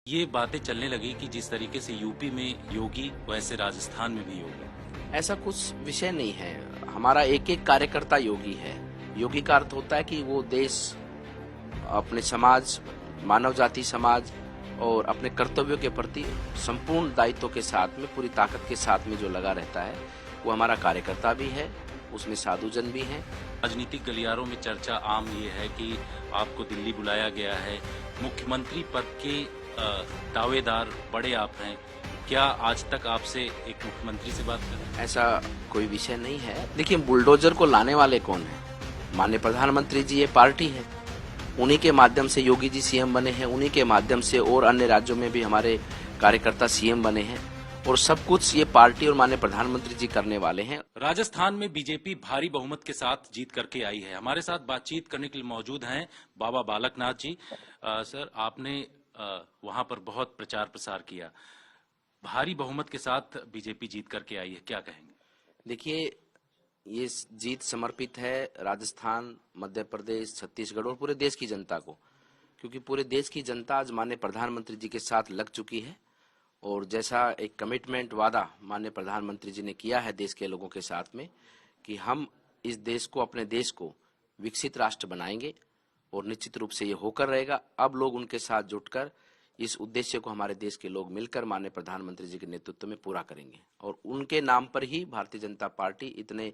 ये बातें चलने लगी कि जिस तरीके से यूपी में योगी वैसे राजस्थान में भी योगी। ऐसा कुछ विषय नहीं है। हमारा एक एक कार्यकर्ता योगी है। योगी का अर्थ होता है कि वो देश, अपने समाज, मानव जाति समाज और अपने कर्तव्यों के प्रति संपूर्ण दायित्व के साथ में, पूरी ताकत के साथ में जो लगा रहता है, वो हमारा कार्यकर्ता भी है। उसमें साधुजन भी हैं। राजनीतिक गलियारों में चर्चा आम ये है कि आपको दिल्ली बुलाया गया है, मुख्यमंत्री पद के दावेदार बड़े आप हैं। क्या आज तक आपसे एक मुख्यमंत्री से बात करें? ऐसा कोई विषय नहीं है। देखिए, बुलडोजर को लाने वाले कौन है? माननीय प्रधानमंत्री जी, ये पार्टी है। उन्हीं के माध्यम से योगी जी सीएम बने हैं, उन्हीं के माध्यम से और अन्य राज्यों में भी हमारे कार्यकर्ता सीएम बने हैं, और सब कुछ ये पार्टी और माननीय प्रधानमंत्री जी करने वाले हैं। राजस्थान में बीजेपी भारी बहुमत के साथ जीत करके आई है। हमारे साथ बातचीत करने के लिए मौजूद हैं बाबा बालकनाथ जी। सर, आपने वहां पर बहुत प्रचार प्रसार किया, भारी बहुमत के साथ बीजेपी जीत करके आई है, क्या कहेंगे? देखिए, ये जीत समर्पित है राजस्थान, मध्य प्रदेश, छत्तीसगढ़ और पूरे देश की जनता को, क्योंकि पूरे देश की जनता आज माननीय प्रधानमंत्री जी के साथ लग चुकी है। और जैसा एक कमिटमेंट, वादा माननीय प्रधानमंत्री जी ने किया है देश के लोगों के साथ में कि हम इस देश को, अपने देश को विकसित राष्ट्र बनाएंगे, और निश्चित रूप से ये होकर रहेगा। अब लोग उनके साथ जुटकर इस उद्देश्य को हमारे देश के लोग मिलकर माननीय प्रधानमंत्री जी के नेतृत्व में पूरा करेंगे, और उनके नाम पर ही भारतीय जनता पार्टी इतने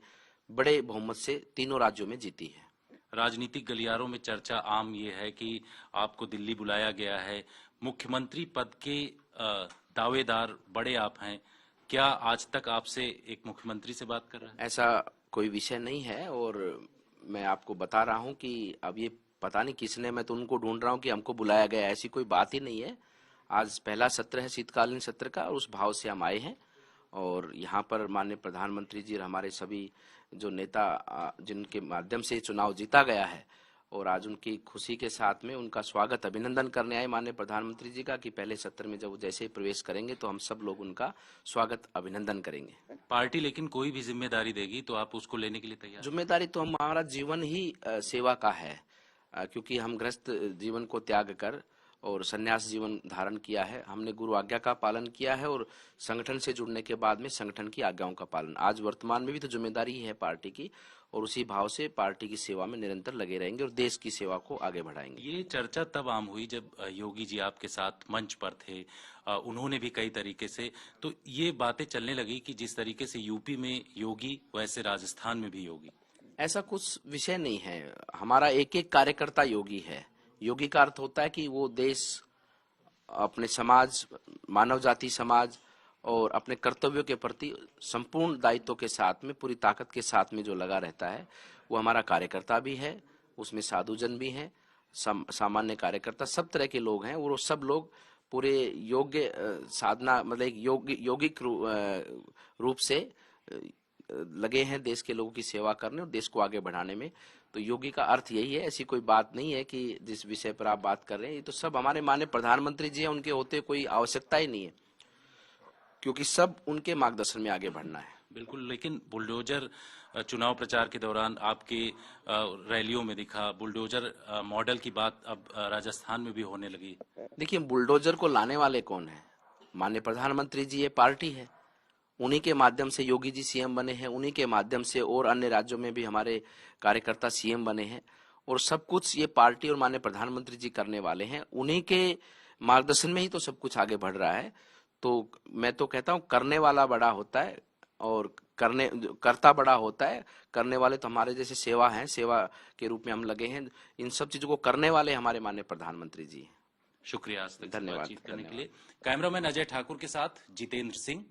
बड़े बहुमत से तीनों राज्यों में जीती है। राजनीतिक गलियारों में चर्चा आम ये है कि आपको दिल्ली बुलाया गया है, मुख्यमंत्री पद के दावेदार बड़े आप हैं। क्या आज तक आपसे एक मुख्यमंत्री से बात कर रहा है? ऐसा कोई विषय नहीं है, और मैं आपको बता रहा हूं कि अब ये पता नहीं किसने, मैं तो उनको ढूंढ रहा हूं कि हमको बुलाया गया, ऐसी कोई बात ही नहीं है। आज पहला सत्र है शीतकालीन सत्र का, और उस भाव से हम आए हैं। और यहाँ पर माननीय प्रधानमंत्री जी और हमारे सभी जो नेता, जिनके माध्यम से चुनाव जीता गया है, और आज उनकी खुशी के साथ में उनका स्वागत, अभिनंदन करने आए माननीय प्रधानमंत्री जी का, कि पहले सत्र में जब वो जैसे ही प्रवेश करेंगे तो हम सब लोग उनका स्वागत, अभिनंदन करेंगे। पार्टी लेकिन कोई भी जिम्मेदारी देगी तो आप उसको लेने के लिए तैयार? जिम्मेदारी तो हमारा जीवन ही सेवा का है, क्योंकि हम गृहस्थ जीवन को त्याग कर और संन्यास जीवन धारण किया है। हमने गुरु आज्ञा का पालन किया है, और संगठन से जुड़ने के बाद में संगठन की आज्ञाओं का पालन। आज वर्तमान में भी तो जिम्मेदारी है पार्टी की, और उसी भाव से पार्टी की सेवा में निरंतर लगे रहेंगे और देश की सेवा को आगे बढ़ाएंगे। ये चर्चा तब आम हुई जब योगी जी आपके साथ मंच पर थे, उन्होंने भी कई तरीके से, तो ये बातें चलने लगी कि जिस तरीके से यूपी में योगी वैसे राजस्थान में भी योगी। ऐसा कुछ विषय नहीं है। हमारा एक एक कार्यकर्ता योगी है। योगी का अर्थ होता है कि वो देश, अपने समाज, मानव जाति समाज और अपने कर्तव्यों के प्रति संपूर्ण दायित्व के साथ में, पूरी ताकत के साथ में जो लगा रहता है, वो हमारा कार्यकर्ता भी है। उसमें साधुजन भी हैं, सामान्य कार्यकर्ता, सब तरह के लोग हैं, और वो सब लोग पूरे योग्य साधना, मतलब एक यौगिक रूप से लगे हैं देश के लोगों की सेवा करने और देश को आगे बढ़ाने में। तो योगी का अर्थ यही है। ऐसी कोई बात नहीं है कि जिस विषय पर आप बात कर रहे हैं, ये तो सब हमारे माननीय प्रधानमंत्री जी हैं, उनके होते कोई आवश्यकता ही नहीं है, क्योंकि सब उनके मार्गदर्शन में आगे बढ़ना है। बिल्कुल, लेकिन बुलडोजर चुनाव प्रचार के दौरान आपके रैलियों में दिखा, बुलडोजर मॉडल की बात अब राजस्थान में भी होने लगी। देखिए, बुलडोजर को लाने वाले कौन है? माननीय प्रधानमंत्री जी, ये पार्टी है। उन्हीं के माध्यम से योगी जी सीएम बने हैं, उन्हीं के माध्यम से और अन्य राज्यों में भी हमारे कार्यकर्ता सीएम बने हैं, और सब कुछ ये पार्टी और माननीय प्रधानमंत्री जी करने वाले हैं। उन्हीं के मार्गदर्शन में ही तो सब कुछ आगे बढ़ रहा है। तो मैं तो कहता हूँ, करने वाला बड़ा होता है और करता बड़ा होता है। करने वाले तो हमारे जैसे सेवा है, सेवा के रूप में हम लगे हैं। इन सब चीजों को करने वाले हमारे माननीय प्रधानमंत्री जी हैं। शुक्रिया आज तक धन्यवाद। बातचीत करने के लिए। कैमरामैन अजय ठाकुर के साथ जितेंद्र सिंह।